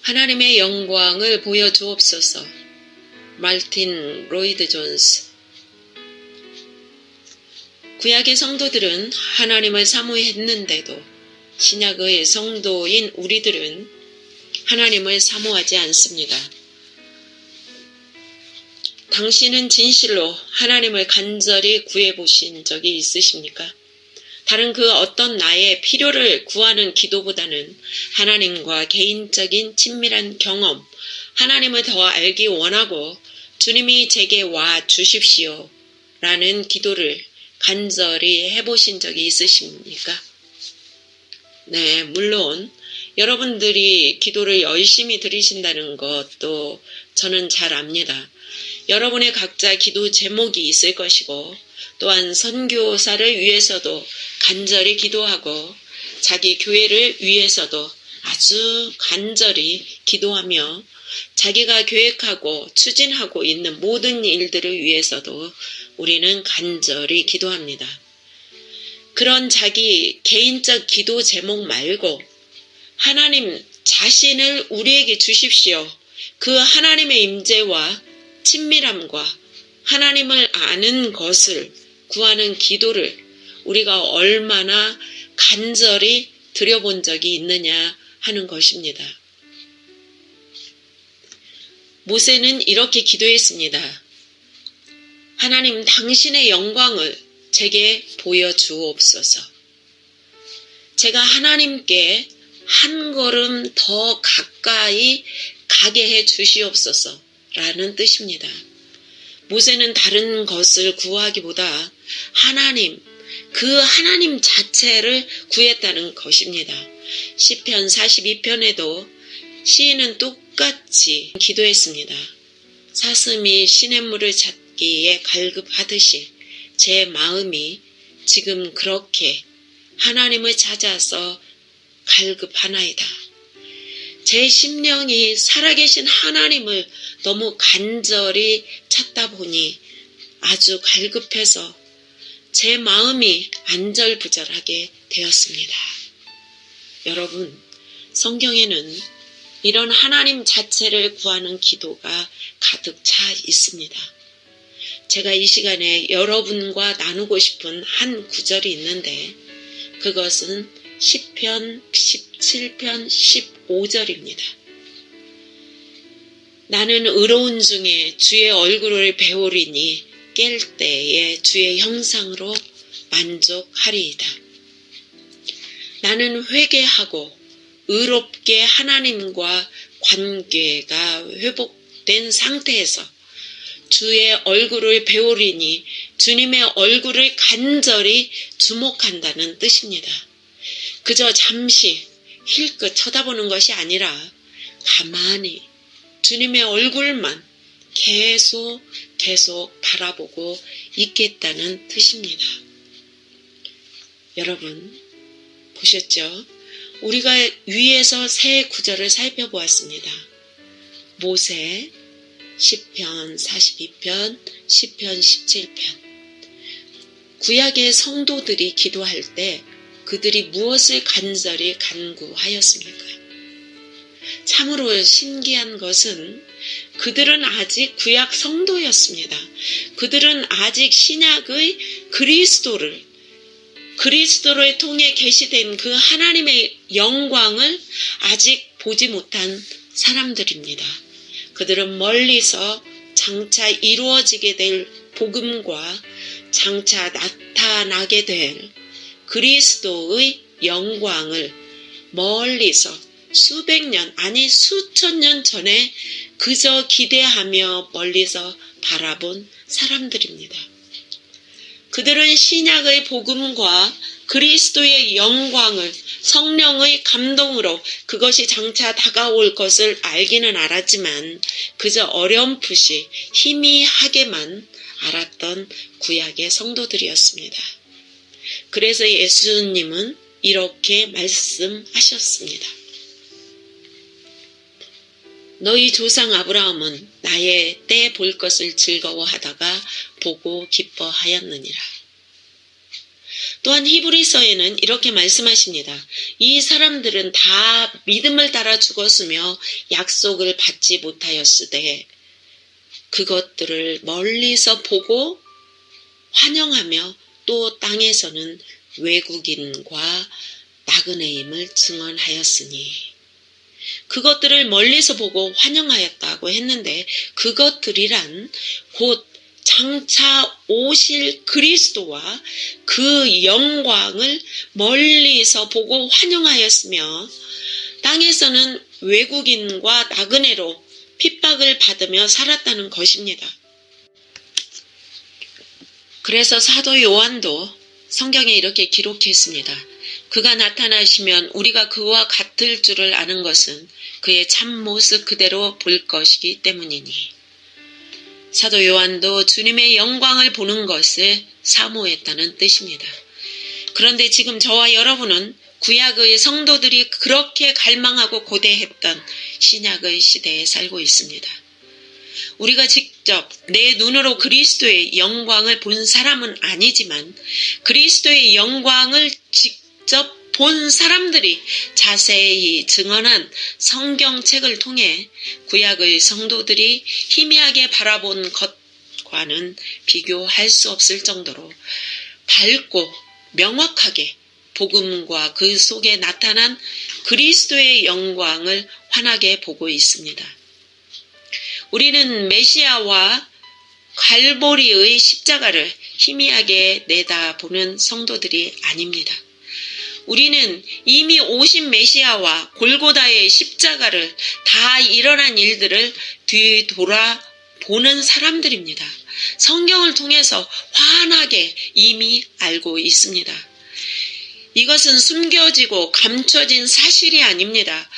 하나님의 영광을 보여주옵소서. 말틴 로이드 존스. 구약의 성도들은 하나님을 사모했는데도 신약의 성도인 우리들은 하나님을 사모하지 않습니다. 당신은 진실로 하나님을 간절히 구해보신 적이 있으십니까? 다른 그 어떤 나의 필요를 구하는 기도보다는 하나님과 개인적인 친밀한 경험, 하나님을 더 알기 원하고 주님이 제게 와 주십시오 라는 기도를 간절히 해보신 적이 있으십니까? 네, 물론 여러분들이 기도를 열심히 드리신다는 것도 저는 잘 압니다. 여러분의 각자 기도 제목이 있을 것이고 또한 선교사를 위해서도 간절히 기도하고 자기 교회를 위해서도 아주 간절히 기도하며 자기가 계획하고 추진하고 있는 모든 일들을 위해서도 우리는 간절히 기도합니다. 그런 자기 개인적 기도 제목 말고 하나님 자신을 우리에게 주십시오. 그 하나님의 임재와 친밀함과 하나님을 아는 것을 구하는 기도를 우리가 얼마나 간절히 드려본 적이 있느냐 하는 것입니다. 모세는 이렇게 기도했습니다. 하나님 당신의 영광을 제게 보여주옵소서. 제가 하나님께 한 걸음 더 가까이 가게 해 주시옵소서 라는 뜻입니다. 모세는 다른 것을 구하기보다 하나님, 그 하나님 자체를 구했다는 것입니다. 시편 42편에도 시인은 똑같이 기도했습니다. 사슴이 시냇물을 찾기에 갈급하듯이 제 마음이 지금 그렇게 하나님을 찾아서 갈급하나이다. 제 심령이 살아계신 하나님을 너무 간절히 찾다 보니 아주 갈급해서 제 마음이 안절부절하게 되었습니다. 여러분, 성경에는 이런 하나님 자체를 구하는 기도가 가득 차 있습니다. 제가 이 시간에 여러분과 나누고 싶은 한 구절이 있는데 그것은 시편 17편 15절입니다. 나는 의로운 중에 주의 얼굴을 배우리니 깰 때에 주의 형상으로 만족하리이다. 나는 회개하고 의롭게 하나님과 관계가 회복된 상태에서 주의 얼굴을 배우리니 주님의 얼굴을 간절히 주목한다는 뜻입니다. 그저 잠시 힐끗 쳐다보는 것이 아니라 가만히 주님의 얼굴만 계속 바라보고 있겠다는 뜻입니다. 여러분 보셨죠? 우리가 위에서 세 구절을 살펴보았습니다. 모세, 시편 42편, 시편 17편. 구약의 성도들이 기도할 때 그들이 무엇을 간절히 간구하였습니까? 참으로 신기한 것은 그들은 아직 구약 성도였습니다. 그들은 아직 신약의 그리스도를 통해 계시된 그 하나님의 영광을 아직 보지 못한 사람들입니다. 그들은 멀리서 장차 이루어지게 될 복음과 장차 나타나게 될 그리스도의 영광을 멀리서 수백 년 아니 수천 년 전에 그저 기대하며 멀리서 바라본 사람들입니다. 그들은 신약의 복음과 그리스도의 영광을 성령의 감동으로 그것이 장차 다가올 것을 알기는 알았지만 그저 어렴풋이 희미하게만 알았던 구약의 성도들이었습니다. 그래서 예수님은 이렇게 말씀하셨습니다. 너희 조상 아브라함은 나의 때 볼 것을 즐거워하다가 보고 기뻐하였느니라. 또한 히브리서에는 이렇게 말씀하십니다. 이 사람들은 다 믿음을 따라 죽었으며 약속을 받지 못하였으되 그것들을 멀리서 보고 환영하며 또 땅에서는 외국인과 나그네임을 증언하였으니, 그것들을 멀리서 보고 환영하였다고 했는데 그것들이란 곧 장차 오실 그리스도와 그 영광을 멀리서 보고 환영하였으며 땅에서는 외국인과 나그네로 핍박을 받으며 살았다는 것입니다. 그래서 사도 요한도 성경에 이렇게 기록했습니다. 그가 나타나시면 우리가 그와 같을 줄을 아는 것은 그의 참모습 그대로 볼 것이기 때문이니. 사도 요한도 주님의 영광을 보는 것을 사모했다는 뜻입니다. 그런데 지금 저와 여러분은 구약의 성도들이 그렇게 갈망하고 고대했던 신약의 시대에 살고 있습니다. 우리가 직접 내 눈으로 그리스도의 영광을 본 사람은 아니지만 그리스도의 영광을 직접 본 사람들이 자세히 증언한 성경책을 통해 구약의 성도들이 희미하게 바라본 것과는 비교할 수 없을 정도로 밝고 명확하게 복음과 그 속에 나타난 그리스도의 영광을 환하게 보고 있습니다. 우리는 메시아와 갈보리의 십자가를 희미하게 내다보는 성도들이 아닙니다. 우리는 이미 오신 메시아와 골고다의 십자가를 다 일어난 일들을 뒤돌아보는 사람들입니다. 성경을 통해서 환하게 이미 알고 있습니다. 이것은 숨겨지고 감춰진 사실이 아닙니다.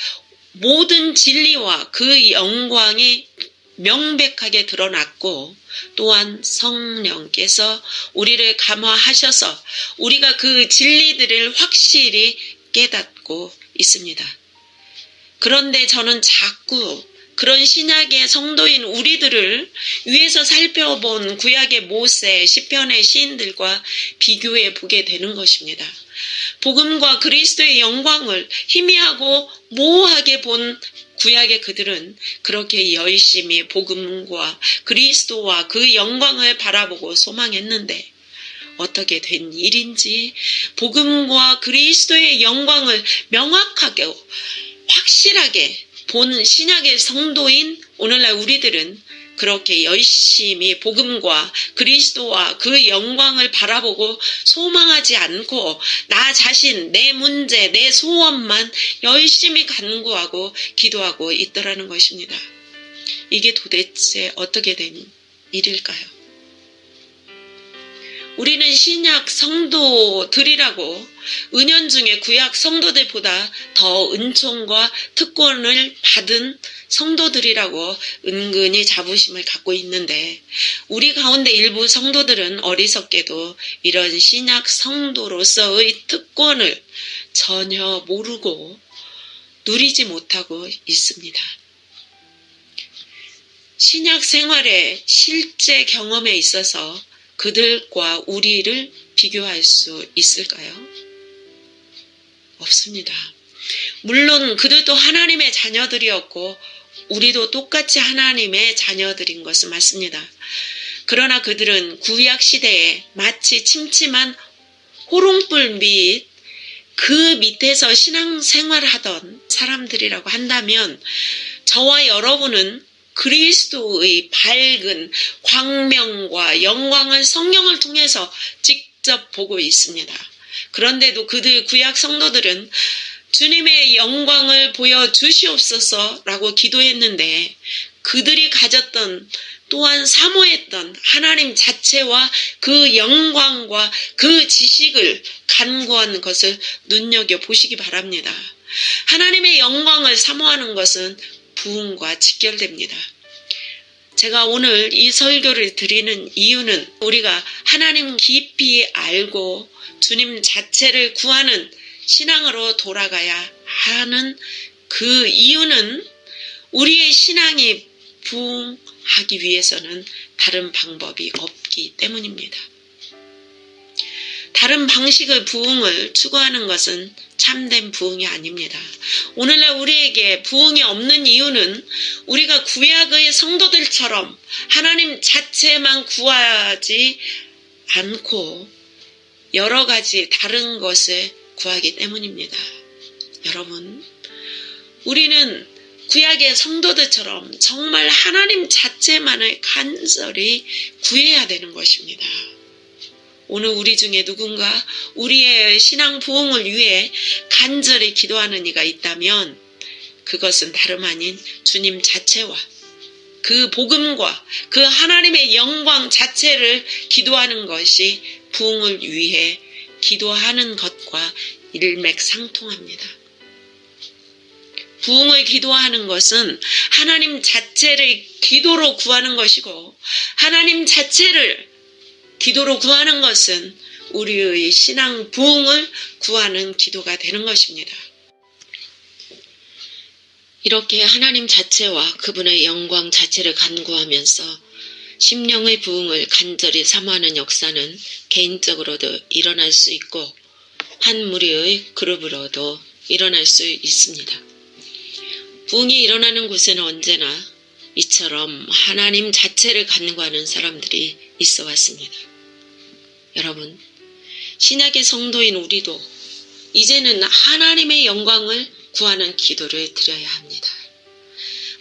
모든 진리와 그 영광이 명백하게 드러났고 또한 성령께서 우리를 감화하셔서 우리가 그 진리들을 확실히 깨닫고 있습니다. 그런데 저는 자꾸 그런 신약의 성도인 우리들을 위에서 살펴본 구약의 모세, 시편의 시인들과 비교해 보게 되는 것입니다. 복음과 그리스도의 영광을 희미하고 모호하게 본 구약의 그들은 그렇게 열심히 복음과 그리스도와 그 영광을 바라보고 소망했는데 어떻게 된 일인지 복음과 그리스도의 영광을 명확하게 확실하게 본 신약의 성도인 오늘날 우리들은 그렇게 열심히 복음과 그리스도와 그 영광을 바라보고 소망하지 않고 나 자신, 내 문제, 내 소원만 열심히 간구하고 기도하고 있더라는 것입니다. 이게 도대체 어떻게 된 일일까요? 우리는 신약 성도들이라고 은연중에 구약 성도들보다 더 은총과 특권을 받은 성도들이라고 은근히 자부심을 갖고 있는데 우리 가운데 일부 성도들은 어리석게도 이런 신약 성도로서의 특권을 전혀 모르고 누리지 못하고 있습니다. 신약 생활의 실제 경험에 있어서 그들과 우리를 비교할 수 있을까요? 없습니다. 물론 그들도 하나님의 자녀들이었고 우리도 똑같이 하나님의 자녀들인 것은 맞습니다. 그러나 그들은 구약 시대에 마치 침침한 호롱불 밑 그 밑에서 신앙생활을 하던 사람들이라고 한다면 저와 여러분은 그리스도의 밝은 광명과 영광을 성령을 통해서 직접 보고 있습니다. 그런데도 그들 구약 성도들은 주님의 영광을 보여주시옵소서라고 기도했는데 그들이 가졌던 또한 사모했던 하나님 자체와 그 영광과 그 지식을 간구하는 것을 눈여겨보시기 바랍니다. 하나님의 영광을 사모하는 것은 부흥과 직결됩니다. 제가 오늘 이 설교를 드리는 이유는 우리가 하나님 깊이 알고 주님 자체를 구하는 신앙으로 돌아가야 하는 그 이유는 우리의 신앙이 부흥하기 위해서는 다른 방법이 없기 때문입니다. 다른 방식의 부흥을 추구하는 것은 참된 부흥이 아닙니다. 오늘날 우리에게 부흥이 없는 이유는 우리가 구약의 성도들처럼 하나님 자체만 구하지 않고 여러 가지 다른 것을 구하기 때문입니다. 여러분, 우리는 구약의 성도들처럼 정말 하나님 자체만을 간절히 구해야 되는 것입니다. 오늘 우리 중에 누군가 우리의 신앙 부흥을 위해 간절히 기도하는 이가 있다면 그것은 다름 아닌 주님 자체와 그 복음과 그 하나님의 영광 자체를 기도하는 것이 부흥을 위해 기도하는 것과 일맥상통합니다. 부흥을 기도하는 것은 하나님 자체를 기도로 구하는 것이고 하나님 자체를 기도로 구하는 것은 우리의 신앙 부흥을 구하는 기도가 되는 것입니다. 이렇게 하나님 자체와 그분의 영광 자체를 간구하면서 심령의 부흥을 간절히 사모하는 역사는 개인적으로도 일어날 수 있고 한 무리의 그룹으로도 일어날 수 있습니다. 부흥이 일어나는 곳에는 언제나 이처럼 하나님 자체를 간구하는 사람들이 있어 왔습니다. 여러분, 신약의 성도인 우리도 이제는 하나님의 영광을 구하는 기도를 드려야 합니다.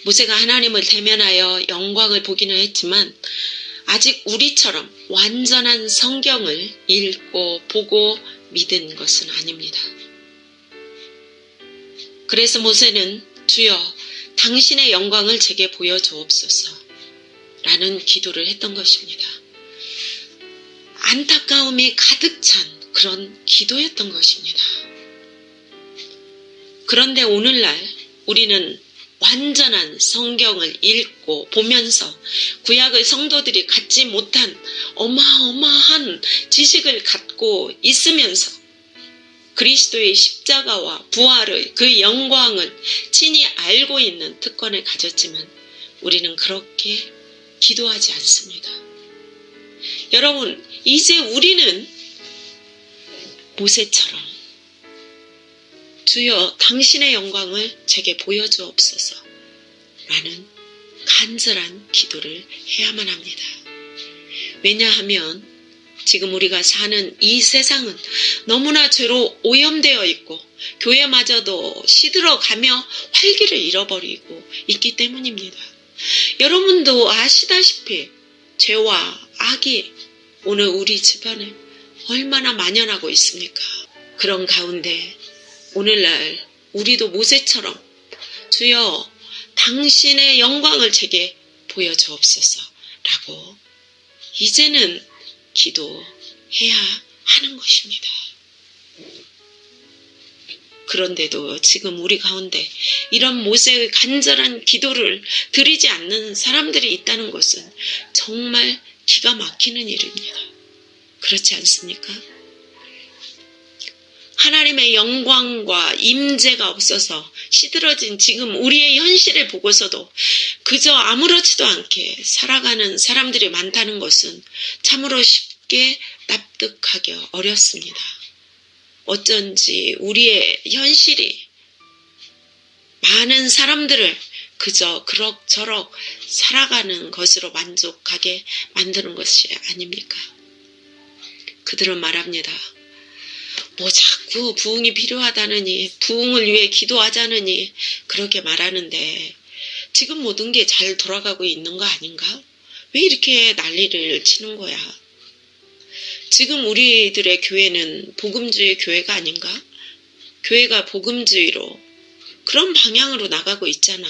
모세가 하나님을 대면하여 영광을 보기는 했지만 아직 우리처럼 완전한 성경을 읽고 보고 믿은 것은 아닙니다. 그래서 모세는 주여 당신의 영광을 제게 보여주옵소서 라는 기도를 했던 것입니다. 안타까움이 가득 찬 그런 기도였던 것입니다. 그런데 오늘날 우리는 완전한 성경을 읽고 보면서 구약의 성도들이 갖지 못한 어마어마한 지식을 갖고 있으면서 그리스도의 십자가와 부활의 그 영광을 친히 알고 있는 특권을 가졌지만 우리는 그렇게 기도하지 않습니다. 여러분, 이제 우리는 모세처럼 주여 당신의 영광을 제게 보여주옵소서 라는 간절한 기도를 해야만 합니다. 왜냐하면 지금 우리가 사는 이 세상은 너무나 죄로 오염되어 있고 교회마저도 시들어가며 활기를 잃어버리고 있기 때문입니다. 여러분도 아시다시피 죄와 악이 오늘 우리 주변에 얼마나 만연하고 있습니까? 그런 가운데 오늘날 우리도 모세처럼 주여 당신의 영광을 제게 보여주옵소서 라고 이제는 기도해야 하는 것입니다. 그런데도 지금 우리 가운데 이런 모세의 간절한 기도를 드리지 않는 사람들이 있다는 것은 정말 기가 막히는 일입니다. 그렇지 않습니까? 하나님의 영광과 임재가 없어서 시들어진 지금 우리의 현실을 보고서도 그저 아무렇지도 않게 살아가는 사람들이 많다는 것은 참으로 쉽게 납득하기 어렵습니다. 어쩐지 우리의 현실이 많은 사람들을 그저 그럭저럭 살아가는 것으로 만족하게 만드는 것이 아닙니까? 그들은 말합니다. 뭐 자꾸 부흥이 필요하다느니 부흥을 위해 기도하자느니 그렇게 말하는데 지금 모든 게 잘 돌아가고 있는 거 아닌가? 왜 이렇게 난리를 치는 거야? 지금 우리들의 교회는 복음주의 교회가 아닌가? 교회가 복음주의로 그런 방향으로 나가고 있잖아.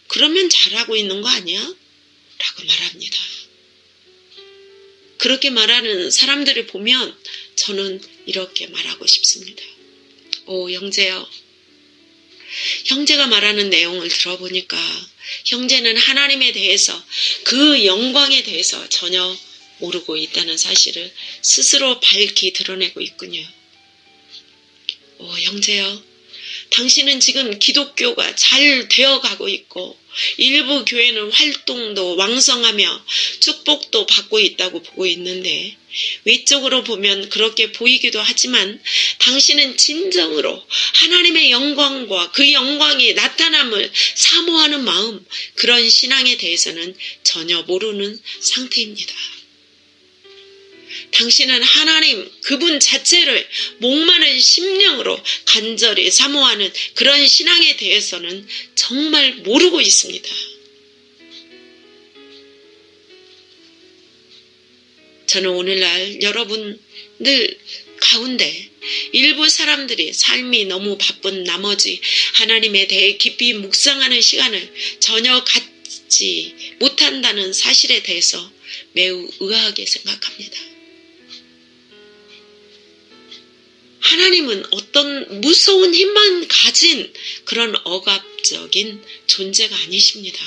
그러면 잘하고 있는 거 아니야? 라고 말합니다. 그렇게 말하는 사람들을 보면 저는 이렇게 말하고 싶습니다. 오, 형제요. 형제가 말하는 내용을 들어보니까 형제는 하나님에 대해서 그 영광에 대해서 전혀 모르고 있다는 사실을 스스로 밝히 드러내고 있군요. 오, 형제요. 당신은 지금 기독교가 잘 되어가고 있고 일부 교회는 활동도 왕성하며 축복도 받고 있다고 보고 있는데 외적으로 보면 그렇게 보이기도 하지만 당신은 진정으로 하나님의 영광과 그 영광이 나타남을 사모하는 마음, 그런 신앙에 대해서는 전혀 모르는 상태입니다. 당신은 하나님 그분 자체를 목마른 심령으로 간절히 사모하는 그런 신앙에 대해서는 정말 모르고 있습니다. 저는 오늘날 여러분들 가운데 일부 사람들이 삶이 너무 바쁜 나머지 하나님에 대해 깊이 묵상하는 시간을 전혀 갖지 못한다는 사실에 대해서 매우 의아하게 생각합니다. 하나님은 어떤 무서운 힘만 가진 그런 억압적인 존재가 아니십니다.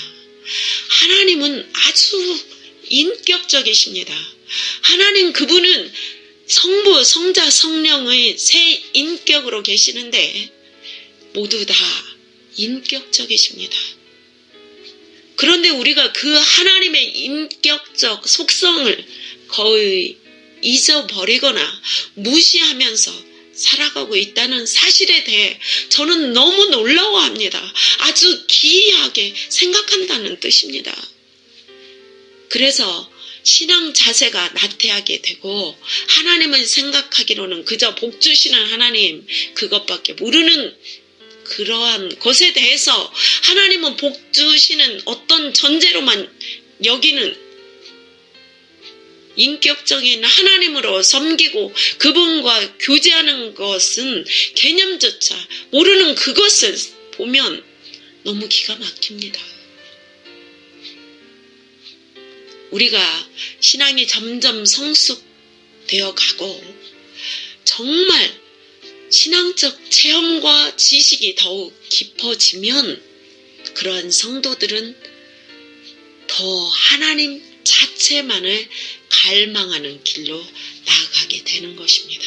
하나님은 아주 인격적이십니다. 하나님 그분은 성부, 성자, 성령의 세 인격으로 계시는데 모두 다 인격적이십니다. 그런데 우리가 그 하나님의 인격적 속성을 거의 잊어버리거나 무시하면서 살아가고 있다는 사실에 대해 저는 너무 놀라워합니다. 아주 기이하게 생각한다는 뜻입니다. 그래서 신앙 자세가 나태하게 되고 하나님을 생각하기로는 그저 복 주시는 하나님 그것밖에 모르는 그러한 것에 대해서 하나님은 복 주시는 어떤 존재로만 여기는 인격적인 하나님으로 섬기고 그분과 교제하는 것은 개념조차 모르는 그것을 보면 너무 기가 막힙니다. 우리가 신앙이 점점 성숙되어 가고 정말 신앙적 체험과 지식이 더욱 깊어지면 그러한 성도들은 더 하나님 자체만을 갈망하는 길로 나아가게 되는 것입니다.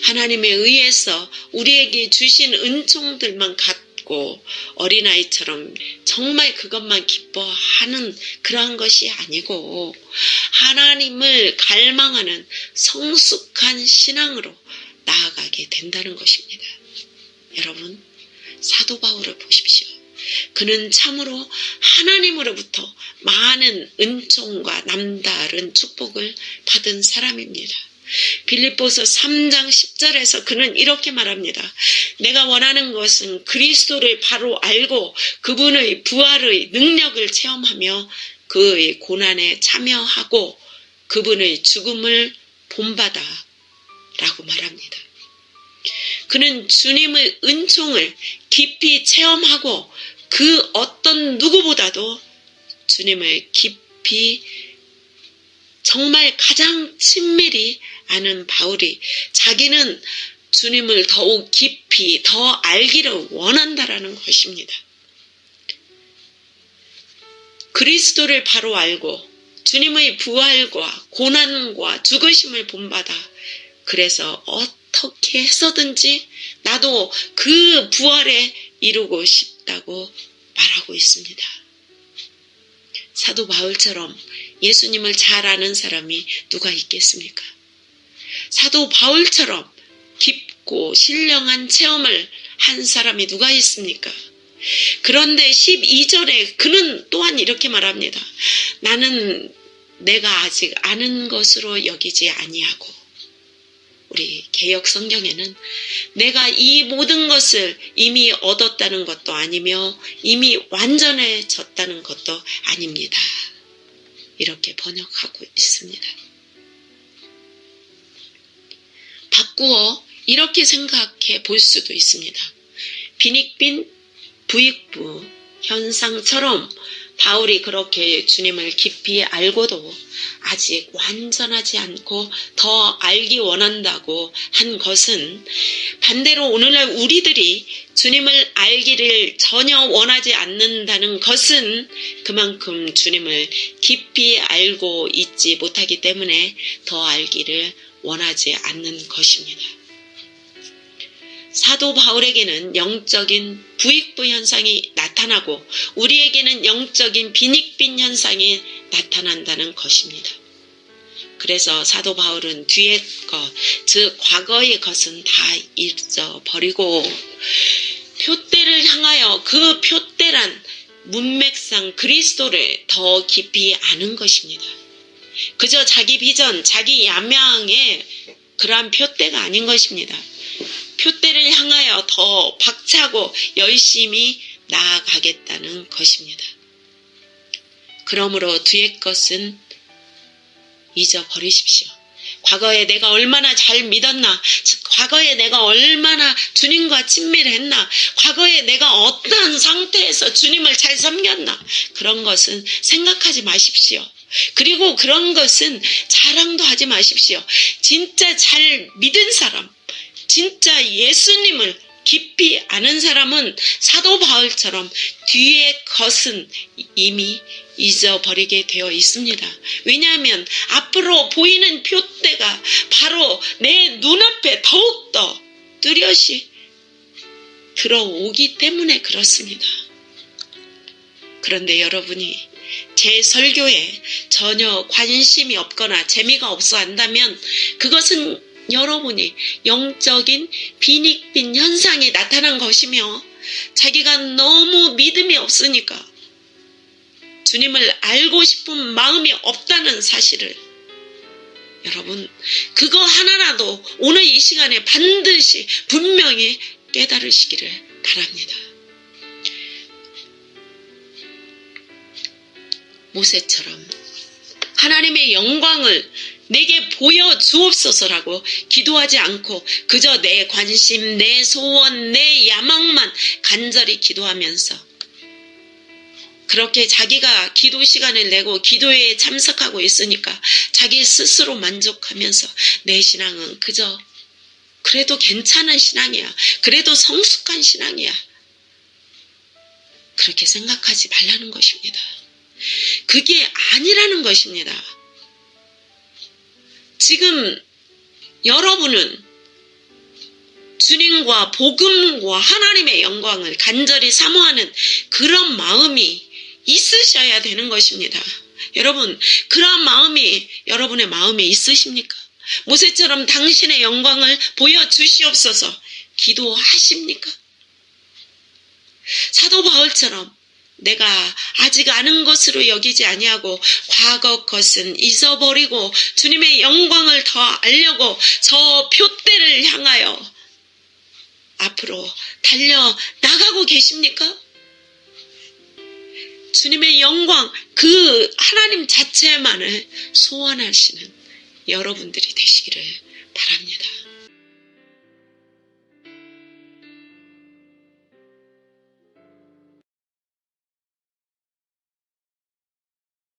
하나님에 의해서 우리에게 주신 은총들만 갖고 어린아이처럼 정말 그것만 기뻐하는 그러한 것이 아니고 하나님을 갈망하는 성숙한 신앙으로 나아가게 된다는 것입니다. 여러분, 사도 바울을 보십시오. 그는 참으로 하나님으로부터 많은 은총과 남다른 축복을 받은 사람입니다. 빌립보서 3장 10절에서 그는 이렇게 말합니다. 내가 원하는 것은 그리스도를 바로 알고 그분의 부활의 능력을 체험하며 그의 고난에 참여하고 그분의 죽음을 본받아 라고 말합니다. 그는 주님의 은총을 깊이 체험하고 그 어떤 누구보다도 주님을 깊이 정말 가장 친밀히 아는 바울이 자기는 주님을 더욱 깊이 더 알기를 원한다라는 것입니다. 그리스도를 바로 알고 주님의 부활과 고난과 죽으심을 본받아 그래서 어떻게 해서든지 나도 그 부활에 이루고 싶다고 말하고 있습니다. 사도 바울처럼 예수님을 잘 아는 사람이 누가 있겠습니까? 사도 바울처럼 깊고 신령한 체험을 한 사람이 누가 있습니까? 그런데 12절에 그는 또한 이렇게 말합니다. 나는 내가 아직 아는 것으로 여기지 아니하고 우리 개역 성경에는 내가 이 모든 것을 이미 얻었다는 것도 아니며 이미 완전해졌다는 것도 아닙니다. 이렇게 번역하고 있습니다. 바꾸어 이렇게 생각해 볼 수도 있습니다. 빈익빈 부익부 현상처럼 바울이 그렇게 주님을 깊이 알고도 아직 완전하지 않고 더 알기 원한다고 한 것은 반대로 오늘날 우리들이 주님을 알기를 전혀 원하지 않는다는 것은 그만큼 주님을 깊이 알고 있지 못하기 때문에 더 알기를 원하지 않는 것입니다. 사도 바울에게는 영적인 부익부 현상이 나타나고 우리에게는 영적인 빈익빈 현상이 나타난다는 것입니다. 그래서 사도 바울은 뒤의 것, 즉 과거의 것은 다 잊어버리고 표대를 향하여 그 표대란 문맥상 그리스도를 더 깊이 아는 것입니다. 그저 자기 비전, 자기 야망의 그러한 표대가 아닌 것입니다. 표대를 향하여 더 박차고 열심히 나아가겠다는 것입니다. 그러므로 뒤의 것은 잊어버리십시오. 과거에 내가 얼마나 잘 믿었나, 과거에 내가 얼마나 주님과 친밀했나, 과거에 내가 어떠한 상태에서 주님을 잘 섬겼나, 그런 것은 생각하지 마십시오. 그리고 그런 것은 자랑도 하지 마십시오. 진짜 잘 믿은 사람, 진짜 예수님을 깊이 아는 사람은 사도 바울처럼 뒤의 것은 이미 잊어버리게 되어 있습니다. 왜냐하면 앞으로 보이는 표대가 바로 내 눈앞에 더욱더 뚜렷이 들어오기 때문에 그렇습니다. 그런데 여러분이 제 설교에 전혀 관심이 없거나 재미가 없어 한다면 그것은 여러분이 영적인 빈익빈 현상이 나타난 것이며 자기가 너무 믿음이 없으니까 주님을 알고 싶은 마음이 없다는 사실을 여러분 그거 하나라도 오늘 이 시간에 반드시 분명히 깨달으시기를 바랍니다. 모세처럼 하나님의 영광을 내게 보여주옵소서라고 기도하지 않고 그저 내 관심, 내 소원, 내 야망만 간절히 기도하면서 그렇게 자기가 기도 시간을 내고 기도회에 참석하고 있으니까 자기 스스로 만족하면서 내 신앙은 그저 그래도 괜찮은 신앙이야. 그래도 성숙한 신앙이야. 그렇게 생각하지 말라는 것입니다. 그게 아니라는 것입니다. 지금 여러분은 주님과 복음과 하나님의 영광을 간절히 사모하는 그런 마음이 있으셔야 되는 것입니다. 여러분, 그런 마음이 여러분의 마음에 있으십니까? 모세처럼 당신의 영광을 보여주시옵소서 기도하십니까? 사도 바울처럼 내가 아직 아는 것으로 여기지 아니하고 과거 것은 잊어버리고 주님의 영광을 더 알려고 저 표대를 향하여 앞으로 달려나가고 계십니까? 주님의 영광, 그 하나님 자체만을 소원하시는 여러분들이 되시기를 바랍니다.